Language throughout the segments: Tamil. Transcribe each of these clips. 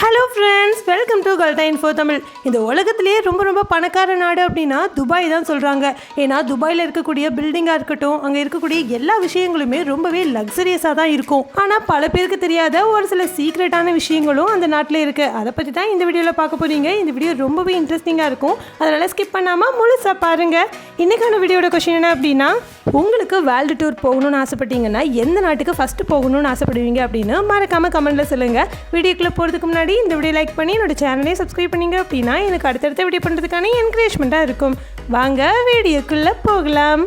Hello friends, welcome to Kalta info Tamil. இந்த உலகத்திலேயே ரொம்ப ரொம்ப பணக்கார நாடு அப்படின்னா துபாய் தான் சொல்கிறாங்க. ஏன்னா துபாயில் இருக்கக்கூடிய பில்டிங்காக இருக்கட்டும், அங்கே இருக்கக்கூடிய எல்லா விஷயங்களுமே ரொம்பவே லக்ஸரியஸாக தான் இருக்கும். ஆனால் பல பேருக்கு தெரியாத ஒரு சில சீக்ரெட்டான விஷயங்களும் அந்த நாட்டில் இருக்குது. அதை பற்றி தான் இந்த வீடியோவில் பார்க்க போகிறீங்க. இந்த வீடியோ ரொம்பவே இன்ட்ரெஸ்டிங்காக இருக்கும், அதனால் ஸ்கிப் பண்ணாமல் முழுசாக பாருங்கள். இன்றைக்கான வீடியோட கொஸ்டின் என்ன அப்படின்னா, உங்களுக்கு வேர்ல்டு டூர் போகணும்னு ஆசைப்பட்டீங்கன்னா எந்த நாட்டுக்கு ஃபஸ்ட்டு போகணும்னு ஆசைப்படுவீங்க அப்படின்னு மறக்காமல் கமெண்ட்டில் சொல்லுங்கள். வீடியோக்குள்ளே போகிறதுக்கு முன்னாடி இந்த வீடியோ லைக் பண்ணி என்னோட சேனலே சப்ஸ்கிரைப் பண்ணிங்க அப்படின்னா எனக்கு அடுத்தடுத்த வீடியோ பண்ணுறதுக்கான என்கரேஜ்மெண்ட்டாக இருக்கும். வாங்க வீடியோக்குள்ளே போகலாம்.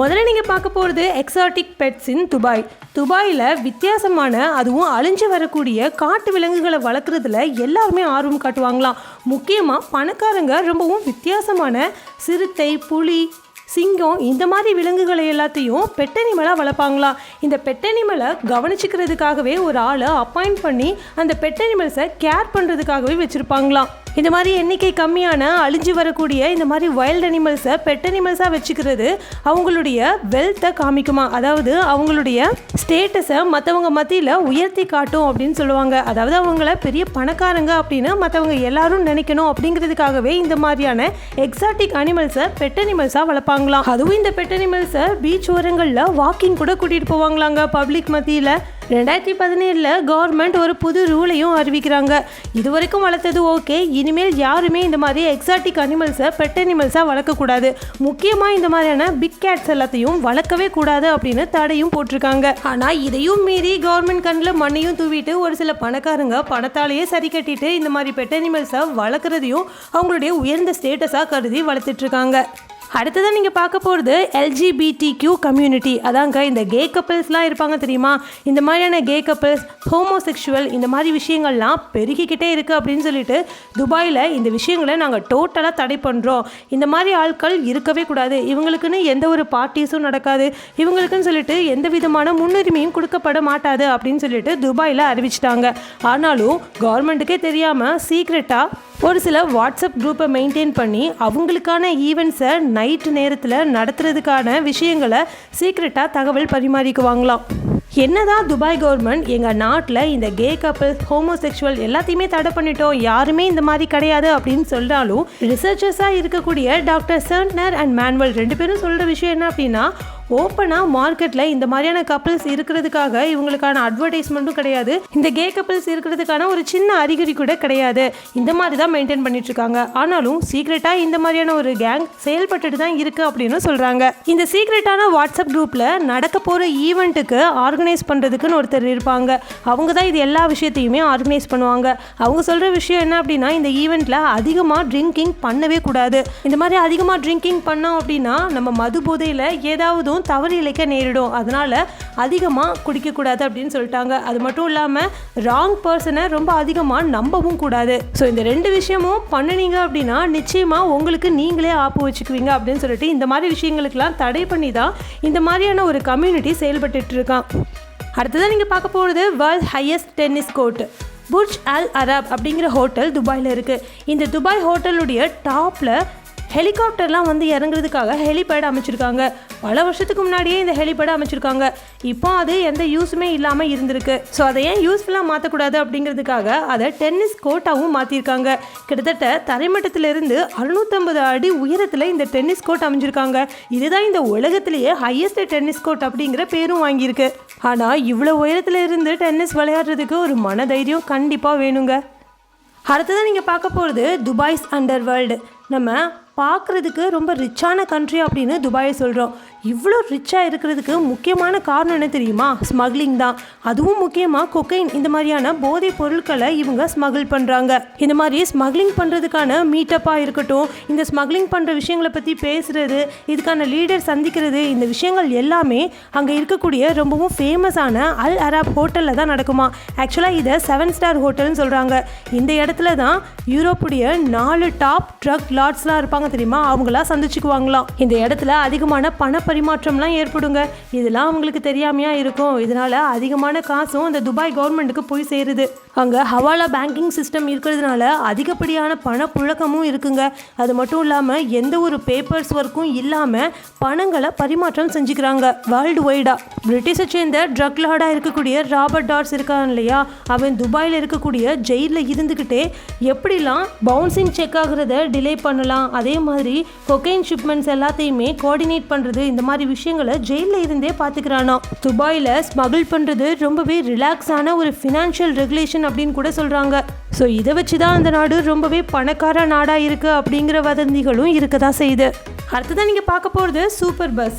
முதல்ல நீங்கள் பார்க்க போகிறது எக்ஸாட்டிக் பெட்ஸ் இன் துபாய். துபாயில் வித்தியாசமான, அதுவும் அழிஞ்சு வரக்கூடிய காட்டு விலங்குகளை வளர்க்குறதுல எல்லாருமே ஆர்வம் காட்டுவாங்களாம். முக்கியமாக பணக்காரங்க ரொம்பவும் வித்தியாசமான சிறுத்தை, புலி, சிங்கம் இந்த மாதிரி விலங்குகளை எல்லாத்தையும் பெட்டனிமலாக வளர்ப்பாங்களாம். இந்த பெட்டனிமலை கவனிச்சிக்கிறதுக்காகவே ஒரு ஆளை அப்பாயிண்ட் பண்ணி அந்த பெட்டனிமல்ஸை கேர் பண்ணுறதுக்காகவே வச்சுருப்பாங்களாம். இந்த மாதிரி எண்ணிக்கை கம்மியான அழிஞ்சு வரக்கூடிய இந்த மாதிரி வைல்ட் அனிமல்ஸை பெட் அனிமல்ஸாக வச்சுக்கிறது அவங்களுடைய வெல்த்தை காமிக்குமா, அதாவது அவங்களுடைய ஸ்டேட்டஸை மற்றவங்க மத்தியில் உயர்த்தி காட்டும் அப்படின்னு சொல்லுவாங்க. அதாவது அவங்கள பெரிய பணக்காரங்க அப்படின்னு மற்றவங்க எல்லாரும் நினைக்கணும் அப்படிங்கிறதுக்காகவே இந்த மாதிரியான எக்ஸாட்டிக் அனிமல்ஸை பெட் அனிமல்ஸாக வளர்ப்பாங்களாம். அதுவும் இந்த பெட் அனிமல்ஸை பீச் ஓரங்களில் வாக்கிங் கூட கூட்டிகிட்டு போவாங்களாங்க பப்ளிக் மத்தியில். 2017 கவர்மெண்ட் ஒரு புது ரூலையும் அறிவிக்கிறாங்க. இது வரைக்கும் வளர்த்தது ஓகே, இனிமேல் யாருமே இந்த மாதிரி எக்ஸாட்டிக் அனிமல்ஸை பெட் அனிமல்ஸாக வளர்க்கக்கூடாது. முக்கியமாக இந்த மாதிரியான பிக் கேட்ஸ் எல்லாத்தையும் வளர்க்கவே கூடாது அப்படின்னு தடையும் போட்டிருக்காங்க. ஆனால் இதையும் மீறி கவர்மெண்ட் கண்ணில் மண்ணையும் தூவிட்டு ஒரு சில பணக்காரங்க பணத்தாலேயே சரி கட்டிட்டு இந்த மாதிரி பெட் அனிமல்ஸை வளர்க்குறதையும் அவங்களுடைய உயர்ந்த ஸ்டேட்டஸாக கருதி வளர்த்துட்ருக்காங்க. அடுத்ததான் நீங்கள் பார்க்க போகிறது LGBTQ கம்யூனிட்டி. அதாங்க இந்த கே கப்பிள்ஸ்லாம் இருப்பாங்க தெரியுமா, இந்த மாதிரியான கே கப்பிள்ஸ், ஹோமோசெக்ஷுவல் இந்த மாதிரி விஷயங்கள்லாம் பெருகிக்கிட்டே இருக்குது அப்படின்னு சொல்லிட்டு துபாயில் இந்த விஷயங்களை நாங்கள் டோட்டலாக தடை பண்ணுறோம். இந்த மாதிரி ஆட்கள் இருக்கவே கூடாது, இவங்களுக்குன்னு எந்த ஒரு பார்ட்டிஸும் நடக்காது, இவங்களுக்குன்னு சொல்லிட்டு எந்த விதமான முன்னுரிமையும் கொடுக்கப்பட மாட்டாது அப்படின்னு சொல்லிட்டு துபாயில் அறிவிச்சிட்டாங்க. ஆனாலும் கவர்மெண்ட்டுக்கே தெரியாமல் சீக்ரெட்டாக ஒரு சில வாட்ஸ்அப் குரூப்பை மெயின்டைன் பண்ணி அவங்களுக்கான ஈவெண்ட்ஸை நைட்டு நேரத்தில் நடத்துறதுக்கான விஷயங்களை சீக்ரெட்டாக தகவல் பரிமாறிக்குவாங்களாம். என்னதான் துபாய் கவர்மெண்ட் எங்கள் நாட்டில் இந்த கே கப்பிள்ஸ், ஹோமோசெக்ஷுவல் எல்லாத்தையுமே தடை பண்ணிட்டோம், யாருமே இந்த மாதிரி கிடையாது அப்படின்னு சொல்கிறாலும் ரிசர்ச்சர்ஸாக இருக்கக்கூடிய டாக்டர் சர்னர் அண்ட் மேனுவல் 2 பேரும் சொல்கிற விஷயம் என்ன அப்படின்னா, ஓப்பனாக மார்க்கெட்டில் இந்த மாதிரியான கப்பிள்ஸ் இருக்கிறதுக்காக இவங்களுக்கான அட்வர்டைஸ்மெண்ட்டும் கிடையாது, இந்த கே கப்பிள்ஸ் இருக்கிறதுக்கான ஒரு சின்ன அறிகுறி கூட கிடையாது. இந்த மாதிரி தான் மெயின்டைன் பண்ணிட்டுருக்காங்க. ஆனாலும் சீக்ரெட்டாக இந்த மாதிரியான ஒரு கேங் செயல்பட்டுட்டு தான் இருக்குது அப்படின்னு சொல்கிறாங்க. இந்த சீக்ரெட்டான வாட்ஸ்அப் குரூப்பில் நடக்க போகிற ஈவெண்ட்டுக்கு ஆர்கனைஸ் பண்ணுறதுக்குன்னு ஒருத்தர் இருப்பாங்க. அவங்க தான் இது எல்லா விஷயத்தையுமே ஆர்கனைஸ் பண்ணுவாங்க. அவங்க சொல்கிற விஷயம் என்ன அப்படின்னா, இந்த ஈவெண்ட்டில் அதிகமாக ட்ரிங்கிங் பண்ணவே கூடாது. இந்த மாதிரி அதிகமாக ட்ரிங்கிங் பண்ணோம் அப்படின்னா நம்ம மது போதையில் ஏதாவது தவறு இழைக்க நேரிடும், அதனால அதிகமாக குடிக்கக்கூடாது அப்படின்னு சொல்லிட்டாங்க. அது மட்டும் இல்லாமல் ராங் பர்சனை ரொம்ப அதிகமாக நம்பவும் கூடாது. ஸோ இந்த 2 விஷயமும் பண்ணினீங்க அப்படின்னா நிச்சயமாக உங்களுக்கு நீங்களே ஆப்பு வச்சுக்குவீங்க அப்படின்னு சொல்லிட்டு இந்த மாதிரி விஷயங்களுக்கெல்லாம் தடை பண்ணி தான் இந்த மாதிரியான ஒரு கம்யூனிட்டி செயல்பட்டு இருக்கான். அடுத்ததான் நீங்கள் பார்க்க போகிறது world highest tennis court Burj Al Arab அப்படிங்கிற ஹோட்டல் துபாயில் இருக்குது. இந்த துபாய் ஹோட்டலுடைய டாப்பில் ஹெலிகாப்டர்லாம் வந்து இறங்குறதுக்காக ஹெலிபேட் அமைச்சிருக்காங்க. பல வருஷத்துக்கு முன்னாடியே இந்த ஹெலிபேட் அமைச்சிருக்காங்க. இப்போ அது எந்த யூஸுமே இல்லாமல் இருந்திருக்கு. ஸோ அதை ஏன் யூஸ்ஃபுல்லாக மாற்றக்கூடாது அப்படிங்கிறதுக்காக அதை டென்னிஸ் கோர்ட்டாகவும் மாற்றிருக்காங்க. கிட்டத்தட்ட தரைமட்டத்திலிருந்து 650 அடி உயரத்தில் இந்த டென்னிஸ் கோர்ட் அமைஞ்சிருக்காங்க. இதுதான் இந்த உலகத்திலேயே ஹையஸ்ட் டென்னிஸ் கோர்ட் அப்படிங்கிற பேரும் வாங்கியிருக்கு. ஆனால் இவ்வளோ உயரத்தில் இருந்து டென்னிஸ் விளையாடுறதுக்கு ஒரு மனதைரியம் கண்டிப்பாக வேணுங்க. அடுத்ததான் நீங்கள் பார்க்க போகிறது துபாய்ஸ் அண்டர் வேர்ல்டு. நம்ம பார்க்குறதுக்கு ரொம்ப ரிச்சான கண்ட்ரி அப்படின்னு துபாயை சொல்கிறோம். இவ்வளோ ரிச்சாக இருக்கிறதுக்கு முக்கியமான காரணம் என்ன தெரியுமா? ஸ்மக்லிங் தான். அதுவும் முக்கியமாக கொக்கைன் இந்த மாதிரியான போதைப் பொருட்களை இவங்க ஸ்மகிள் பண்ணுறாங்க. இந்த மாதிரி ஸ்மக்லிங் பண்ணுறதுக்கான மீட்டப்பாக இருக்கட்டும், இந்த ஸ்மக்லிங் பண்ணுற விஷயங்களை பற்றி பேசுகிறது, இதுக்கான லீடர் சந்திக்கிறது, இந்த விஷயங்கள் எல்லாமே அங்கே இருக்கக்கூடிய ரொம்பவும் ஃபேமஸான அல் அரப் ஹோட்டலில் தான் நடக்குமா. ஆக்சுவலாக இதை 7 ஸ்டார் ஹோட்டல்னு சொல்கிறாங்க. இந்த இடத்துல தான் யூரோப்புடைய 4 டாப் ட்ரக் லார்ட்ஸ்லாம் இருப்பாங்க தெரியுமா, அவங்களா சந்திச்சுக்குவாங்களாம். இந்த இடத்துல அதிகமான பண பரிமாற்றம்லாம் ஏற்படுங்க. இதெல்லாம் அவங்களுக்கு தெரியாமையா இருக்கும். இதனால அதிகமான காசும் அந்த துபாய் கவர்மெண்ட்டுக்கு போய் சேருது. அங்கே ஹவாலா பேங்கிங் சிஸ்டம் இருக்கிறதுனால அதிகப்படியான பணப்புழக்கமும் இருக்குங்க. அது மட்டும் இல்லாமல் எந்த ஒரு பேப்பர்ஸ் ஒர்க்கும் இல்லாமல் பணங்களை பரிமாற்றம் செஞ்சுக்கிறாங்க வேர்ல்டு வைடாக. பிரிட்டிஷை சேர்ந்த ட்ரக் லார்டாக இருக்கக்கூடிய ராபர்ட் டார்ஸ் இருக்கான் இல்லையா, அவன் துபாயில் இருக்கக்கூடிய ஜெயிலில் இருந்துக்கிட்டே எப்படிலாம் பவுன்சிங் செக் ஆகுறத டிலே பண்ணலாம், அதே மாதிரி கொக்கைன் ஷிப்மெண்ட்ஸ் எல்லாத்தையுமே கோஆர்டினேட் பண்ணுறது, இந்த மாதிரி விஷயங்களை ஜெயிலில் இருந்தே பார்த்துக்கிறானோ. துபாயில் ஸ்மகிள் பண்ணுறது ரொம்பவே ரிலாக்ஸான ஒரு ஃபினான்ஷியல் ரெகுலேஷன் அப்படின்னு கூட சொல்கிறாங்க. ஸோ இதை வச்சு தான் அந்த நாடு ரொம்பவே பணக்கார நாடாக இருக்குது அப்படிங்கிற வதந்திகளும் இருக்க தான் செய்யுது. அடுத்ததான் நீங்கள் பார்க்க போகிறது சூப்பர் பஸ்.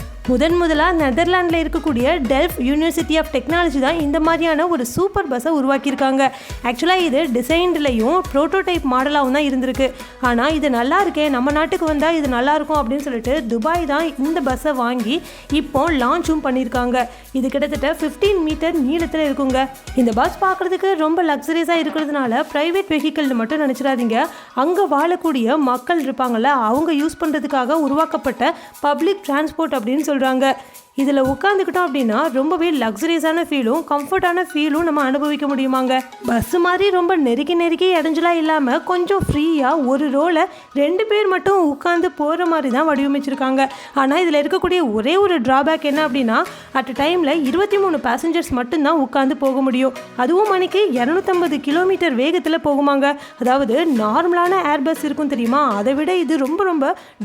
முதலாக நெதர்லாண்டில் இருக்கக்கூடிய டெல்ஃப் யூனிவர்சிட்டி ஆஃப் டெக்னாலஜி தான் இந்த மாதிரியான ஒரு சூப்பர் பஸ்ஸை உருவாக்கியிருக்காங்க. ஆக்சுவலாக இது டிசைன்லையும் ப்ரோட்டோடைப் மாடலாகவும் தான் இருந்திருக்கு. ஆனால் இது நல்லா இருக்கே, நம்ம நாட்டுக்கு வந்தால் இது நல்லாயிருக்கும் அப்படின்னு சொல்லிட்டு துபாய் தான் இந்த பஸ்ஸை வாங்கி இப்போ லான்ச்சும் பண்ணியிருக்காங்க. இது கிட்டத்தட்ட 15 மீட்டர் நீளத்தில் இருக்குங்க. இந்த பஸ் பார்க்குறதுக்கு ரொம்ப லக்ஸரியஸாக இருக்கிறதுனால ப்ரைவேட் வெஹிக்கிள்னு மட்டும் நினச்சிடாதீங்க. அங்கே வாழக்கூடிய மக்கள் இருப்பாங்கள்ல, அவங்க யூஸ் பண்ணுறதுக்காக உருவாக்கப்பட்ட பப்ளிக் டிரான்ஸ்போர்ட் அப்படின்னு சொல்கிறாங்க. இதில் உட்காந்துக்கிட்டோம் அப்படின்னா ரொம்பவே லக்ஸரியஸான ஃபீலும் கம்ஃபர்டான ஃபீலும் நம்ம அனுபவிக்க முடியுமாங்க. பஸ்ஸு மாதிரி ரொம்ப நெருக்கி இடைஞ்சலாக இல்லாமல் கொஞ்சம் ஃப்ரீயாக ஒரு ரோலை 2 பேர் மட்டும் உட்காந்து போகிற மாதிரி தான் வடிவமைச்சிருக்காங்க. ஆனால் இதில் இருக்கக்கூடிய ஒரே ஒரு ட்ராபேக் என்ன அப்படின்னா, அட் டைமில் 23 பேசஞ்சர்ஸ் மட்டும்தான் உட்காந்து போக முடியும். அதுவும் மணிக்கு 250 கிலோமீட்டர் வேகத்தில் போகுமாங்க. அதாவது நார்மலான ஏர் பஸ் இருக்கும் தெரியுமா, அதை விட இது ரொம்ப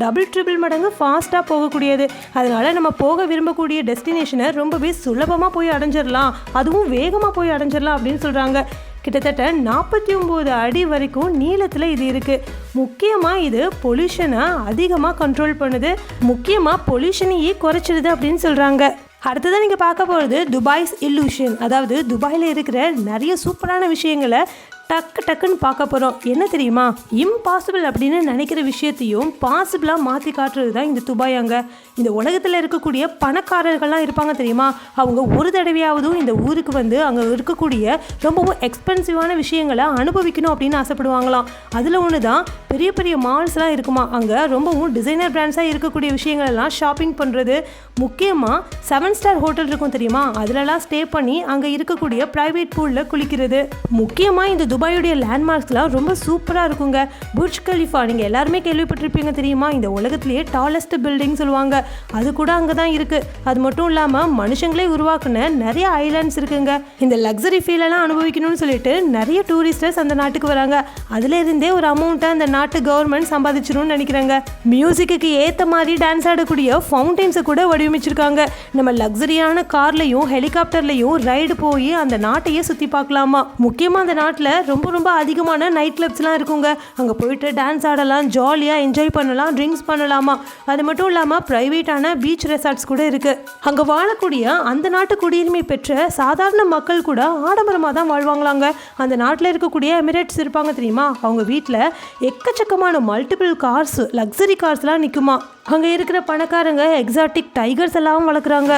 டபுள் ட்ரிபிள் மடங்கு ஃபாஸ்ட்டாக போகக்கூடியது. அதனால் நம்ம போக விரும்பக்கூடிய டெஸ்டினேஷனை ரொம்பவே சுலபமாக போய் அடைஞ்சிடலாம், அதுவும் வேகமாக போய் அடைஞ்சிடலாம் அப்படின்னு சொல்கிறாங்க. கிட்டத்தட்ட 49 அடி வரைக்கும் நீளத்தில் இது இருக்குது. முக்கியமாக இது பொல்யூஷனை அதிகமாக கண்ட்ரோல் பண்ணுது, முக்கியமாக பொல்யூஷனையே குறைச்சிடுது அப்படின்னு சொல்கிறாங்க. அடுத்ததான் நீங்கள் பார்க்க போகிறது துபாய்ஸ் இல்லூஷன். அதாவது துபாயில் இருக்கிற நிறைய சூப்பரான விஷயங்களை டக்குன்னு பார்க்க போகிறோம். என்ன தெரியுமா, இம்பாசிபிள் அப்படின்னு நினைக்கிற விஷயத்தையும் பாசிபிளாக மாற்றி காட்டுறது தான் இந்த துபாயாங்க. இந்த உலகத்தில் இருக்கக்கூடிய பணக்காரர்கள்லாம் இருப்பாங்க தெரியுமா, அவங்க ஒரு தடவையாவதும் இந்த ஊருக்கு வந்து அங்கே இருக்கக்கூடிய ரொம்பவும் எக்ஸ்பென்சிவான விஷயங்களை அனுபவிக்கணும் அப்படின்னு ஆசைப்படுவாங்களாம். அதில் ஒன்று தான் பெரிய மால்ஸ்லாம் இருக்குமா, அங்கே ரொம்பவும் டிசைனர் பிராண்ட்ஸாக இருக்கக்கூடிய விஷயங்களெல்லாம் ஷாப்பிங் பண்ணுறது. முக்கியமாக 7 ஸ்டார் ஹோட்டல் இருக்கும் தெரியுமா, அதிலலாம் ஸ்டே பண்ணி அங்கே இருக்கக்கூடிய ப்ரைவேட் பூலில் குளிக்கிறது. முக்கியமாக இந்த துபாயுடைய லேண்ட்மார்க்ஸ்லாம் ரொம்ப சூப்பராக இருக்குங்க. புர்ஜ் கலிஃபா நீங்கள் எல்லாருமே கேள்விப்பட்டிருப்பீங்க தெரியுமா, இந்த உலகத்திலேயே டாலஸ்ட் பில்டிங் சொல்லுவாங்க, அது கூட அங்கே தான் இருக்குது. அது மட்டும் இல்லாமல் மனுஷங்களே உருவாக்குன நிறைய ஐலாண்ட்ஸ் இருக்குங்க. இந்த லக்ஸரி ஃபீலெல்லாம் அனுபவிக்கணும்னு சொல்லிட்டு நிறைய டூரிஸ்டர்ஸ் அந்த நாட்டுக்கு வராங்க. அதில் இருந்தே ஒரு அமௌண்ட்டை அந்த நாட்டு கவர்மெண்ட் சம்பாதிச்சிரும்னு நினைக்கிறாங்க. மியூசிக்கு ஏற்ற மாதிரி டான்ஸ் ஆடக்கூடிய ஃபவுண்டைன்ஸை கூட வடிவமைச்சிருக்காங்க. நம்ம லக்ஸரியான கார்லையும் ஹெலிகாப்டர்லையும் ரைடு போய் அந்த நாட்டையே சுற்றி பார்க்கலாமா. முக்கியமாக அந்த நாட்டில் ரொம்ப அதிகமான நைட் கிளப்ஸ்லாம் இருக்குங்க. அங்கே போயிட்டு டான்ஸ் ஆடலாம், ஜாலியாக என்ஜாய் பண்ணலாம், ட்ரிங்க்ஸ் பண்ணலாமா. அது மட்டும் இல்லாமல் ப்ரைவேட்டான பீச் ரெசார்ட்ஸ் கூட இருக்குது. அங்கே வாழக்கூடிய அந்த நாட்டு குடியுரிமை பெற்ற சாதாரண மக்கள் கூட ஆடம்பரமாக தான் வாழ்வாங்களாங்க. அந்த நாட்டில் இருக்கக்கூடிய எமிரேட்ஸ் இருப்பாங்க தெரியுமா, அவங்க வீட்டில் எக்கச்சக்கமான மல்டிபிள் கார்ஸ், லக்ஸரி கார்ஸ்லாம் நிற்குமா. அங்கே இருக்கிற பணக்காரங்க எக்ஸாட்டிக் டைகர்ஸ் எல்லாம் வளர்க்குறாங்க.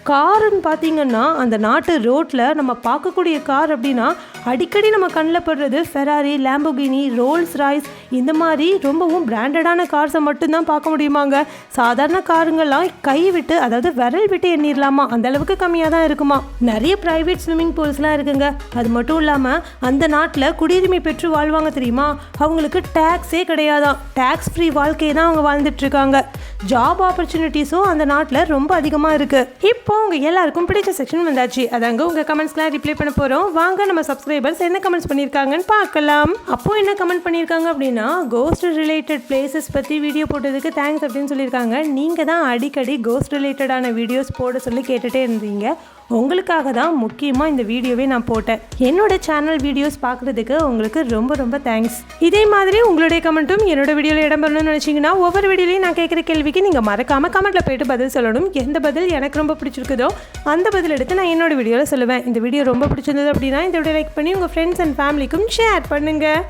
காருன்னு பார்த்தீங்கன்னா அந்த நாட்டு ரோட்டில் நம்ம பார்க்கக்கூடிய கார் அப்படின்னா அடிக்கடி நம்ம கண்ணில் படுறது ஃபெராரி, லேம்போகினி, ரோல்ஸ் ராய்ஸ், இந்த மாதிரி ரொம்பவும் பிராண்டடான கார்ஸை மட்டும்தான் பார்க்க முடியுமாங்க. சாதாரண காருங்கள்லாம் கை விட்டு, அதாவது விரல் விட்டு எண்ணிடலாமா, அந்த அளவுக்கு கம்மியாக தான் இருக்குமா. நிறைய ப்ரைவேட் ஸ்விம்மிங் பூல்ஸ்லாம் இருக்குங்க. அது மட்டும் இல்லாமல் அந்த நாட்டில் குடியுரிமை பெற்று வாழ்வாங்க தெரியுமா, அவங்களுக்கு டேக்ஸே கிடையாதான். டேக்ஸ் ஃப்ரீ வாழ்க்கையை தான் அவங்க வாழ்ந்துட்டுருக்காங்க. ஜாப் ஆப்பர்ச்சுனிட்டிஸும் அந்த நாட்டில் ரொம்ப அதிகமாக இருக்குது. இப்போ உங்கள் எல்லாருக்கும் பிடிச்ச செக்ஷன் வந்தாச்சு. அதாங்க உங்கள் கமெண்ட்ஸ்லாம் ரிப்ளை பண்ண போகிறோம். வாங்க நம்ம சப்ஸ்கிரைபர்ஸ் என்ன கமெண்ட்ஸ் பண்ணியிருக்காங்கன்னு பார்க்கலாம். அப்போது என்ன கமெண்ட் பண்ணியிருக்காங்க அப்படின்னா, கோஸ்ட் ரிலேட்டட் பிளேசஸ் பற்றி வீடியோ போட்டதுக்கு தேங்க்ஸ் அப்படின்னு சொல்லியிருக்காங்க. நீங்கள் தான் அடிக்கடி கோஸ்ட் ரிலேட்டடான வீடியோஸ் போட சொல்லி கேட்டுகிட்டே இருந்தீங்க. உங்களுக்காக தான் முக்கியமாக இந்த வீடியோவே நான் போட்டேன். என்னோட சேனல் வீடியோஸ் பார்க்குறதுக்கு உங்களுக்கு ரொம்ப தேங்க்ஸ். இதே மாதிரி உங்களுடைய கமெண்ட்டும் என்னோட வீடியோவில் இடம்பெறணும்னு நினச்சிங்கன்னா ஒவ்வொரு வீடியோலையும் நான் கேட்குற கேள்விக்கு நீங்கள் மறக்காமல் கமெண்ட்டில் போய்ட்டு பதில் சொல்லணும். எந்த பதில் எனக்கு ரொம்ப பிடிச்சிருக்குதோ அந்த பதில் எடுத்து நான் என்னோட வீடியோவில் சொல்லுவேன். இந்த வீடியோ ரொம்ப பிடிச்சிருந்தது அப்படின்னா இந்த வீடியோ லைக் பண்ணி உங்கள் ஃப்ரெண்ட்ஸ் அண்ட் ஃபேமிலிக்கும் ஷேர் பண்ணுங்கள்.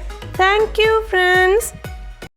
Thank you friends.